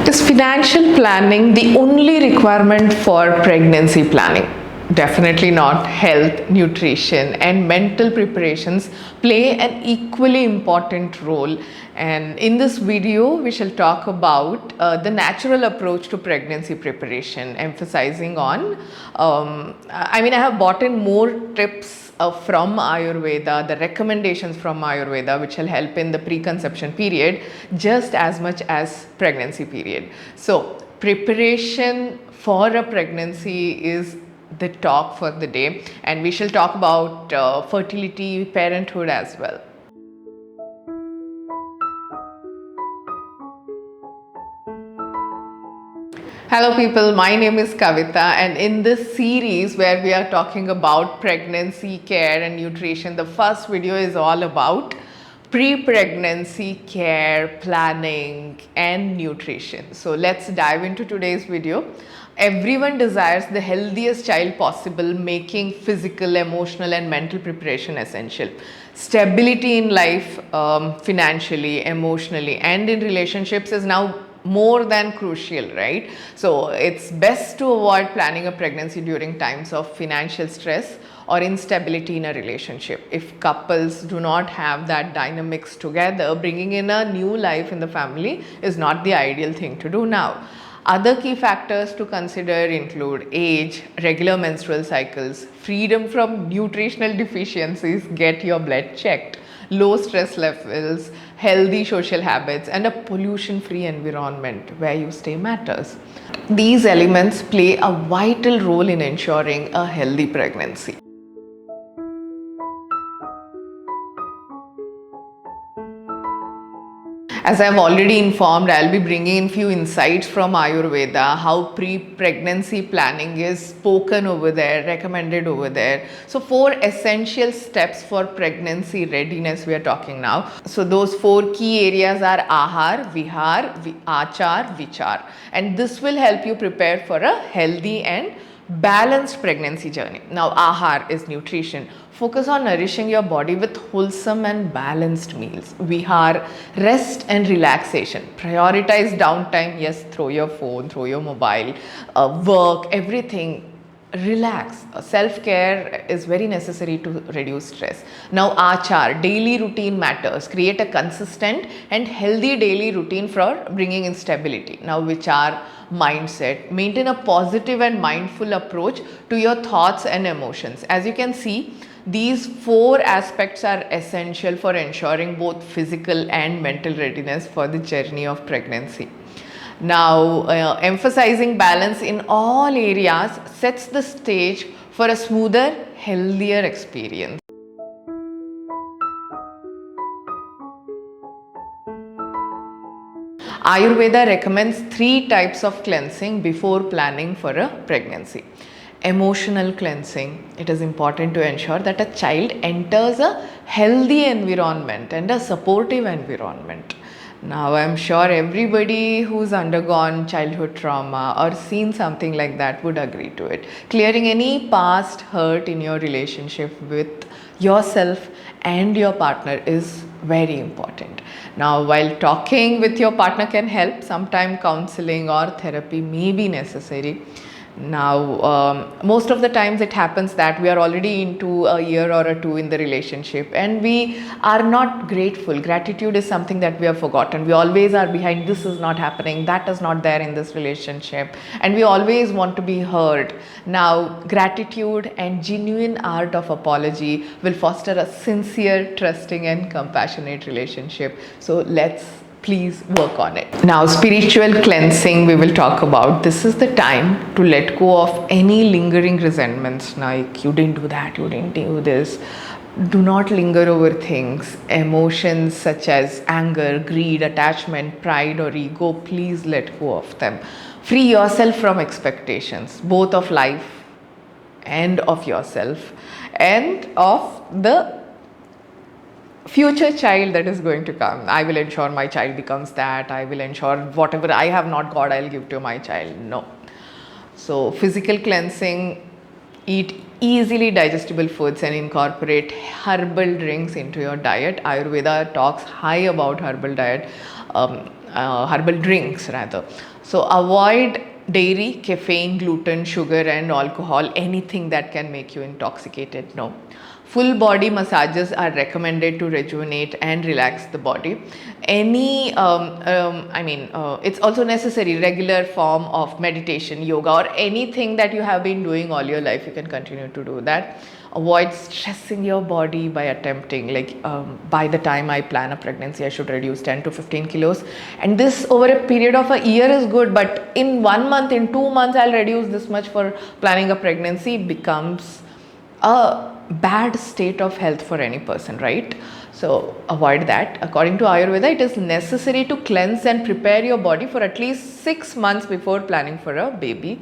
Is financial planning the only requirement for pregnancy planning? Definitely not. Health, nutrition, and mental preparations play an equally important role. And in this video, we shall talk about the natural approach to pregnancy preparation, emphasizing on, I have brought in more tips from Ayurveda, the recommendations from Ayurveda, which will help in the preconception period just as much as pregnancy period. So, preparation for a pregnancy is the talk for the day, and we shall talk about fertility, parenthood as well. Hello people, my name is Kavitha, and in this series where we are talking about pregnancy care and nutrition, the first video is all about pre-pregnancy care, planning and nutrition. So let's dive into today's video. Everyone desires the healthiest child possible, making physical, emotional and mental preparation essential. Stability in life, financially, emotionally and in relationships is now more than crucial, right? So it's best to avoid planning a pregnancy during times of financial stress or instability in a relationship. If couples do not have that dynamics together, bringing in a new life in the family is not the ideal thing to do now. Other key factors to consider include age, regular menstrual cycles, freedom from nutritional deficiencies, get your blood checked, low stress levels, healthy social habits and a pollution-free environment where you stay matters. These elements play a vital role in ensuring a healthy pregnancy. As I've already informed, I'll be bringing in few insights from Ayurveda, how pre-pregnancy planning is spoken over there, recommended over there. So 4 essential steps for pregnancy readiness we are talking now. So those 4 key areas are Ahar, Vihar, Achar, Vichar. And this will help you prepare for a healthy and balanced pregnancy journey. Now Ahar is nutrition. Focus on nourishing your body with wholesome and balanced meals. Vihar, rest and relaxation. Prioritize downtime. Yes, throw your phone, throw your mobile, work, everything. Relax. Self-care is very necessary to reduce stress. Now Achar, daily routine matters. Create a consistent and healthy daily routine for bringing in stability. Now Vichar, mindset. Maintain a positive and mindful approach to your thoughts and emotions. As you can see, these 4 aspects are essential for ensuring both physical and mental readiness for the journey of pregnancy. Now, emphasizing balance in all areas sets the stage for a smoother, healthier experience. Ayurveda recommends 3 types of cleansing before planning for a pregnancy. Emotional cleansing. It is important to ensure that a child enters a healthy environment and a supportive environment. Now, I'm sure everybody who's undergone childhood trauma or seen something like that would agree to it. Clearing any past hurt in your relationship with yourself and your partner is very important. Now, while talking with your partner can help, sometimes counseling or therapy may be necessary. Now, most of the times it happens that we are already into a year or 2 in the relationship and we are not grateful. Gratitude is something that we have forgotten. We always are behind, this is not happening, that is not there in this relationship, and we always want to be heard. Now, gratitude and genuine art of apology will foster a sincere, trusting and compassionate relationship. So let's please work on it. Now, spiritual cleansing we will talk about. This is the time to let go of any lingering resentments, like you didn't do that, you didn't do this. Do not linger over things. Emotions such as anger, greed, attachment, pride or ego, please let go of them. Free yourself from expectations, both of life and of yourself and of the future child that is going to come. I will ensure my child becomes that. I will ensure whatever I have not got, I'll give to my child. No. So physical cleansing, eat easily digestible foods and incorporate herbal drinks into your diet. Ayurveda talks high about herbal diet. herbal drinks rather. So avoid dairy, caffeine, gluten, sugar and alcohol, anything that can make you intoxicated, no. Full body massages are recommended to rejuvenate and relax the body. Any, it's also necessary regular form of meditation, yoga or anything that you have been doing all your life, you can continue to do that. Avoid stressing your body by attempting, by the time I plan a pregnancy, I should reduce 10 to 15 kilos. And this over a period of a year is good, but in 1 month, in 2 months, I'll reduce this much for planning a pregnancy becomes a bad state of health for any person, right? So avoid that. According to Ayurveda, it is necessary to cleanse and prepare your body for at least 6 months before planning for a baby.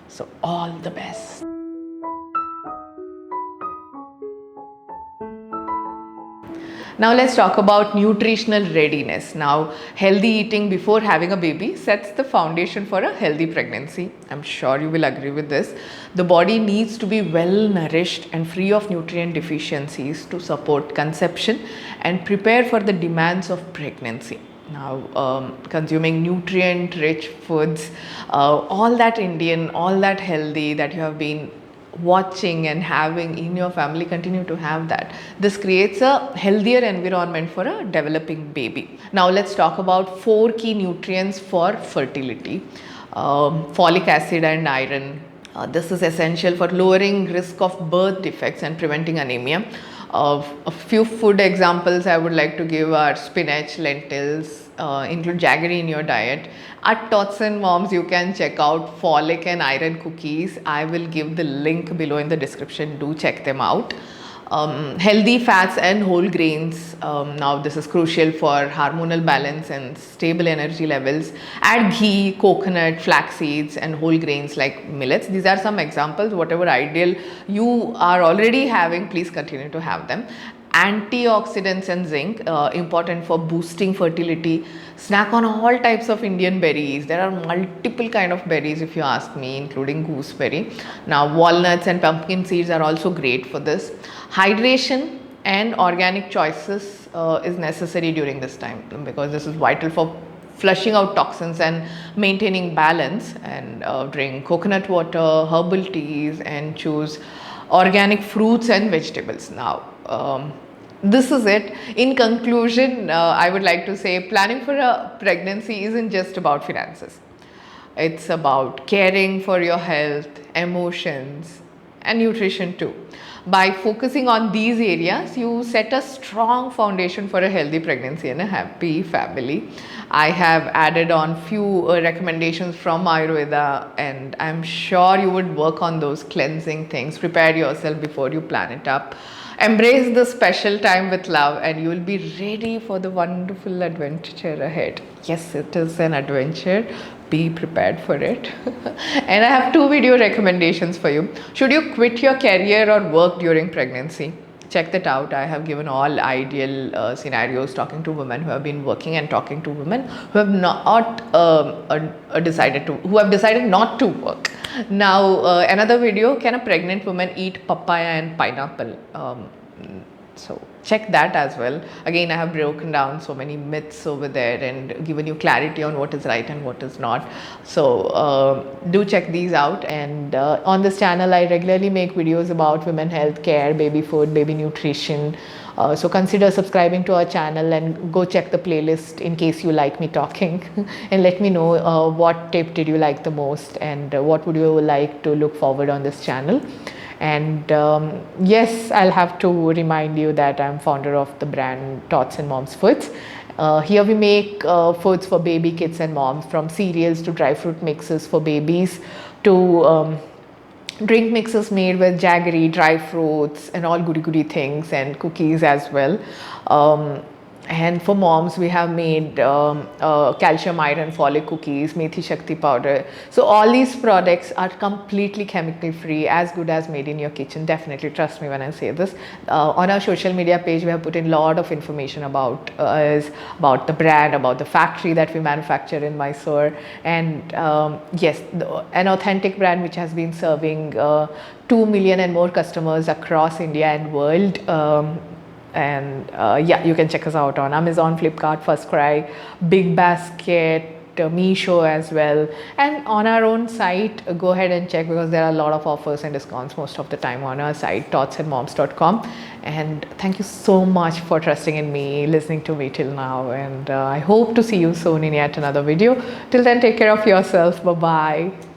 So all the best. Now let's talk about nutritional readiness. Now, healthy eating before having a baby sets the foundation for a healthy pregnancy. I'm sure you will agree with this. The body needs to be well nourished and free of nutrient deficiencies to support conception and prepare for the demands of pregnancy. Now, consuming nutrient rich foods, all that Indian, all that healthy that you have been watching and having in your family, continue to have that. This creates a healthier environment for a developing baby. Now let's talk about 4 key nutrients for fertility. Folic acid and iron. This is essential for lowering risk of birth defects and preventing anemia. A few food examples I would like to give are spinach, lentils, include jaggery in your diet. At Tots and Moms, you can check out folic and iron cookies. I will give the link below in the description. Do check them out. Healthy fats and whole grains. Now this is crucial for hormonal balance and stable energy levels. Add ghee, coconut, flax seeds and whole grains like millets. These are some examples. Whatever ideal you are already having, please continue to have them. Antioxidants and zinc, important for boosting fertility. Snack on all types of Indian berries. There are multiple kind of berries if you ask me, including gooseberry. Now walnuts and pumpkin seeds are also great for this. Hydration and organic choices is necessary during this time, because this is vital for flushing out toxins and maintaining balance. And drink coconut water, herbal teas and choose organic fruits and vegetables. Now this is it. In conclusion, I would like to say planning for a pregnancy isn't just about finances. It's about caring for your health, emotions and nutrition too. By focusing on these areas, you set a strong foundation for a healthy pregnancy and a happy family. I have added on few recommendations from Ayurveda, and I'm sure you would work on those cleansing things. Prepare yourself before you plan it up. Embrace the special time with love and you will be ready for the wonderful adventure ahead. Yes, it is an adventure. Be prepared for it. And I have 2 video recommendations for you. Should you quit your career or work during pregnancy? Check that out. I have given all ideal scenarios, talking to women who have been working and talking to women who have not decided not to work. Now another video, can a pregnant woman eat papaya and pineapple? So check that as well. Again, I have broken down so many myths over there and given you clarity on what is right and what is not. So do check these out. And on this channel, I regularly make videos about women health care, baby food, baby nutrition. So consider subscribing to our channel and go check the playlist in case you like me talking. And let me know what tip did you like the most and what would you like to look forward on this channel. And yes, I'll have to remind you that I'm founder of the brand Tots and Moms Foods. Here we make foods for baby, kids and moms, from cereals to dry fruit mixes for babies to drink mixes made with jaggery, dry fruits and all goody things, and cookies as well. And for moms, we have made calcium, iron, folic cookies, methi shakti powder. So all these products are completely chemical free, as good as made in your kitchen. Definitely trust me when I say this. On our social media page, we have put in a lot of information about us, about the brand, about the factory that we manufacture in Mysore. And yes, an authentic brand which has been serving 2 million and more customers across India and world. And yeah, you can check us out on Amazon, Flipkart, First Cry, Big Basket, Meesho as well, and on our own site. Go ahead and check, because there are a lot of offers and discounts most of the time on our site, totsandmoms.com. And thank you so much for trusting in me, listening to me till now, and I hope to see you soon in yet another video. Till then, take care of yourself. Bye bye.